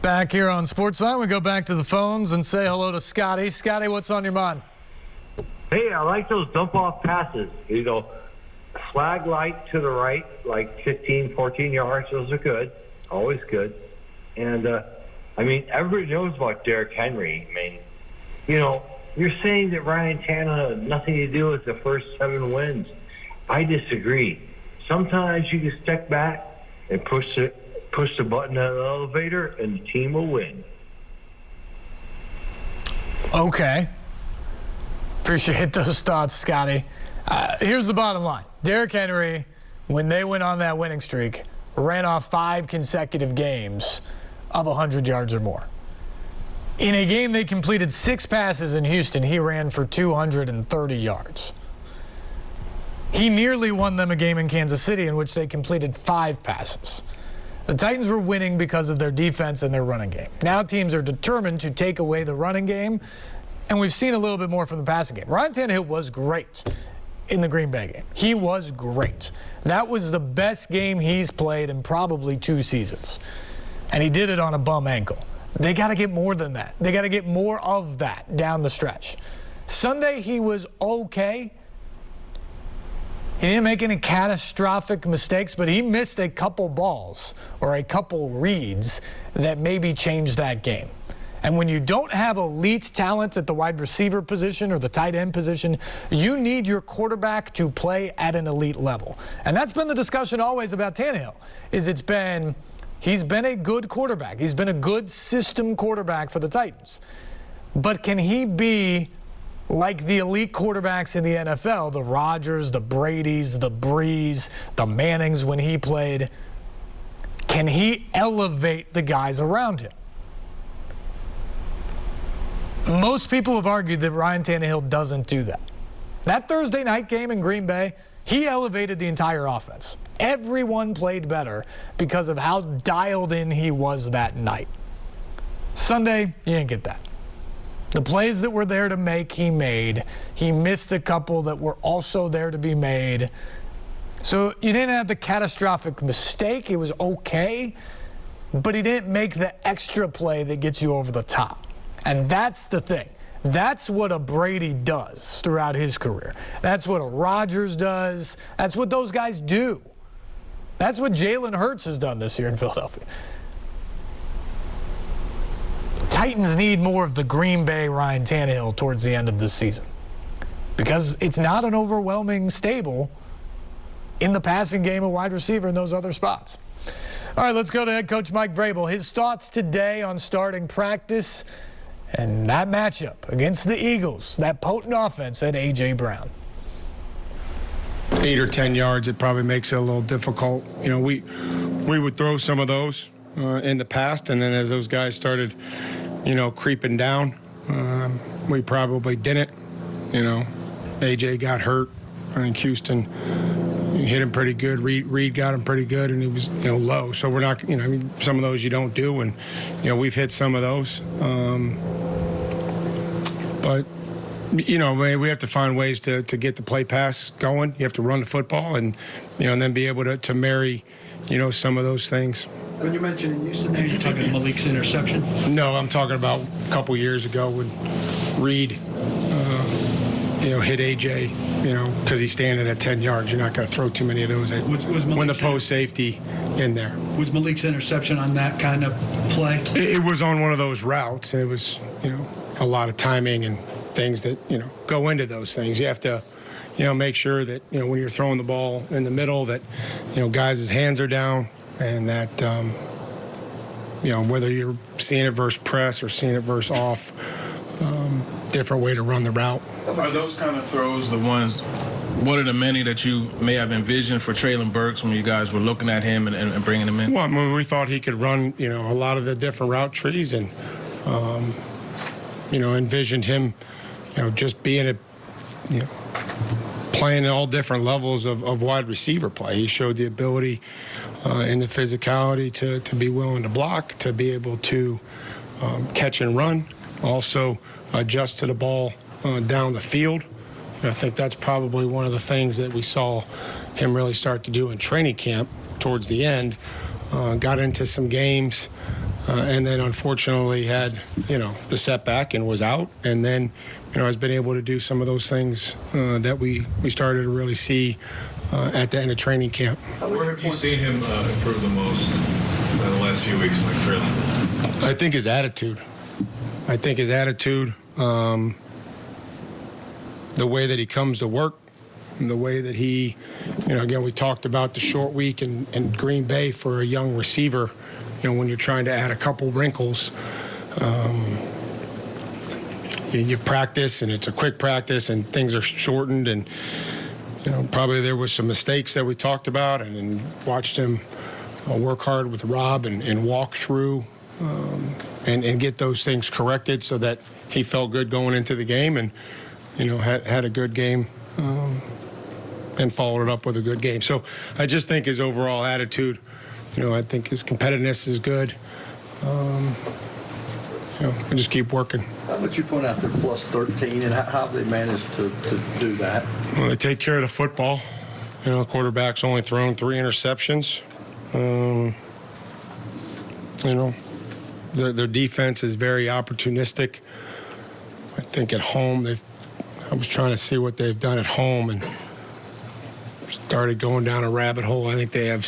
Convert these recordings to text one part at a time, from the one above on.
Back here on SportsLine, we go back to the phones and say hello to Scotty. Scotty, what's on your mind? Hey, I like those dump-off passes. You know, flag light to the right, like 15, 14 yards. Those are good, always good. And, I mean, everybody knows about Derrick Henry. I mean, you know, you're saying that Ryan Tannehill had nothing to do with the first 7 wins. I disagree. Sometimes you can step back and push the button on the elevator, and the team will win. Okay. Appreciate those thoughts, Scotty. Here's the bottom line. Derrick Henry, when they went on that winning streak, ran off 5 consecutive games of 100 yards or more. In a game they completed 6 passes in Houston, he ran for 230 yards. He nearly won them a game in Kansas City in which they completed 5 passes. The Titans were winning because of their defense and their running game. Now teams are determined to take away the running game, and we've seen a little bit more from the passing game. Ryan Tannehill was great in the Green Bay game. He was great. That was the best game he's played in probably 2 seasons. And he did it on a bum ankle. They got to get more than that. They got to get more of that down the stretch. Sunday, he was okay. He didn't make any catastrophic mistakes, but he missed a couple balls or a couple reads that maybe changed that game. And when you don't have elite talent at the wide receiver position or the tight end position, you need your quarterback to play at an elite level. And that's been the discussion always about Tannehill, he's been a good quarterback. He's been a good system quarterback for the Titans. But can he be like the elite quarterbacks in the NFL, the Rodgers, the Bradys, the Brees, the Mannings when he played? Can he elevate the guys around him? Most people have argued that Ryan Tannehill doesn't do that. That Thursday night game in Green Bay, he elevated the entire offense. Everyone played better because of how dialed in he was that night. Sunday, you didn't get that. The plays that were there to make, he made. He missed a couple that were also there to be made. So you didn't have the catastrophic mistake. It was okay, but he didn't make the extra play that gets you over the top. And that's the thing. That's what a Brady does throughout his career. That's what a Rodgers does. That's what those guys do. That's what Jalen Hurts has done this year in Philadelphia. Titans need more of the Green Bay Ryan Tannehill towards the end of this season because it's not an overwhelming stable in the passing game of wide receiver in those other spots. All right, let's go to head coach Mike Vrabel. His thoughts today on starting practice and that matchup against the Eagles, that potent offense at A.J. Brown. 8 or 10 yards, it probably makes it a little difficult. You know, we would throw some of those in the past, and then as those guys started, you know, creeping down, we probably didn't. You know, A.J. got hurt. I think Houston hit him pretty good. Reed got him pretty good, and he was, you know, low. So we're not, you know, I mean, some of those you don't do, and, you know, we've hit some of those. But, you know, we have to find ways to get the play pass going. You have to run the football and, you know, and then be able to marry, you know, some of those things. When you mentioned in Houston there, you're talking Malik's interception? No, I'm talking about a couple years ago when Reed, you know, hit A.J., you know, because he's standing at 10 yards. You're not going to throw too many of those when the post safety in there. Was Malik's interception on that kind of play? It was on one of those routes. It was, you know, a lot of timing and things that, you know, go into those things. You have to, you know, make sure that, you know, when you're throwing the ball in the middle that, you know, guys' hands are down and that, you know, whether you're seeing it versus press or seeing it versus off, different way to run the route. Are those kind of throws the ones, what are the many that you may have envisioned for Treylon Burks when you guys were looking at him and bringing him in? Well, I mean, we thought he could run, you know, a lot of the different route trees and, you know, envisioned him, you know, just being you know, playing at all different levels of wide receiver play. He showed the ability and the physicality to be willing to block, to be able to catch and run, also adjust to the ball down the field. And I think that's probably one of the things that we saw him really start to do in training camp towards the end. Got into some games and then unfortunately had, the setback and was out. And then, has been able to do some of those things that we started to really see at the end of training camp. Where have you seen him improve the most in the last few weeks, Mike Trailing? I think his attitude. The way that he comes to work, and the way that he, again, we talked about the short week in Green Bay for a young receiver. When you're trying to add a couple wrinkles, you practice, and it's a quick practice, and things are shortened, and probably there was some mistakes that we talked about, and watched him work hard with Rob and walk through and get those things corrected so that he felt good going into the game, and had a good game and followed it up with a good game. So I just think his overall attitude, I think his competitiveness is good. I just keep working. How much you point out there plus 13, and how have they managed to do that? Well, they take care of the football. Quarterback's only thrown 3 interceptions. Their defense is very opportunistic. I think at home I was trying to see what they've done at home and started going down a rabbit hole. I think they have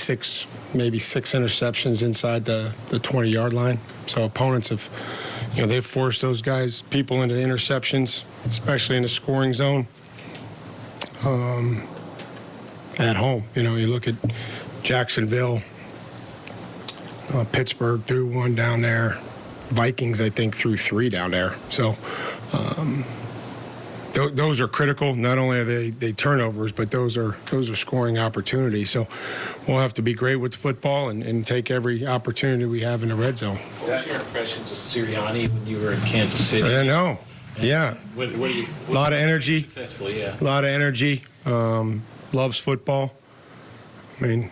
maybe six interceptions inside the 20-yard line. So opponents have, they've forced those people into interceptions, especially in the scoring zone. At home, you look at Jacksonville, Pittsburgh threw 1 down there. Vikings, I think, threw 3 down there. So those are critical. Not only are they turnovers, but those are scoring opportunities. So we'll have to be great with the football and take every opportunity we have in the red zone. What was your impressions of Sirianni when you were in Kansas City? I know. Yeah. A lot of energy. Successfully, yeah. A lot of energy. Loves football. I mean,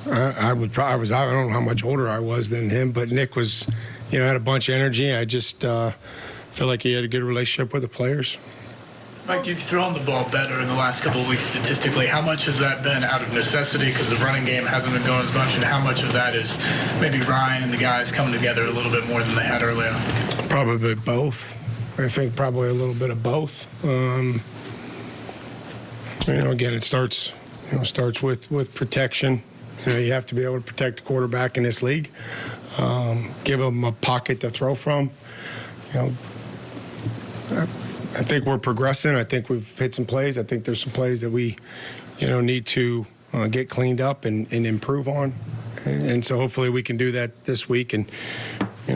I don't know how much older I was than him, but Nick was, had a bunch of energy. I just feel like he had a good relationship with the players. Mike, you've thrown the ball better in the last couple of weeks statistically. How much has that been out of necessity because the running game hasn't been going as much, and how much of that is maybe Ryan and the guys coming together a little bit more than they had earlier? Probably both. I think probably a little bit of both. Again, it starts with protection. You have to be able to protect the quarterback in this league. Give him a pocket to throw from. I think we're progressing. I think we've hit some plays. I think there's some plays that we, need to get cleaned up and improve on. And so hopefully we can do that this week and,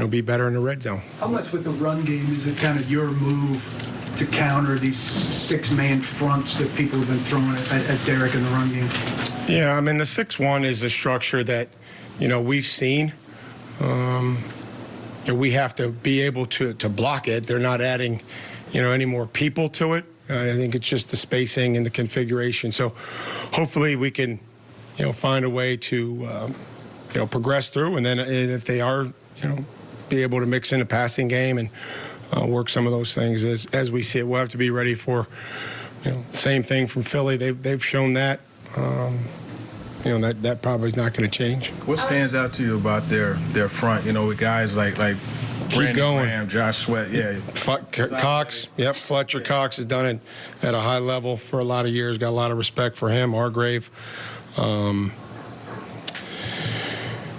be better in the red zone. How much with the run game is it kind of your move to counter these 6-man fronts that people have been throwing at Derek in the run game? Yeah, I mean, the 6-1 is a structure that, we've seen. We have to be able to block it. They're not adding, any more people to it. I think it's just the spacing and the configuration. So hopefully we can, find a way to, progress through. And then if they are, be able to mix in a passing game and work some of those things as we see it. We'll have to be ready for, same thing from Philly. They've shown that. That probably is not going to change. What stands out to you about their front? With guys like Brandon Graham, Josh Sweat, Cox. Yep, Fletcher Cox has done it at a high level for a lot of years. Got a lot of respect for him. Hargrave.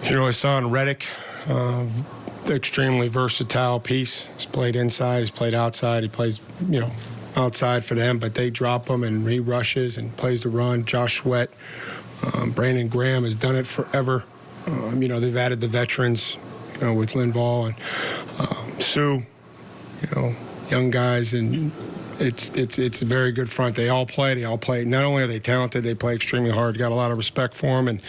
Hassan Reddick, extremely versatile piece. He's played inside. He's played outside. He plays, outside for them, but they drop him and he rushes and plays the run. Josh Sweat. Brandon Graham has done it forever. They've added the veterans, with Linval and Sue, young guys, and it's a very good front. They all play. Not only are they talented, they play extremely hard. Got a lot of respect for them, and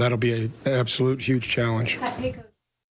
that'll be an absolute huge challenge. Hey, Coach.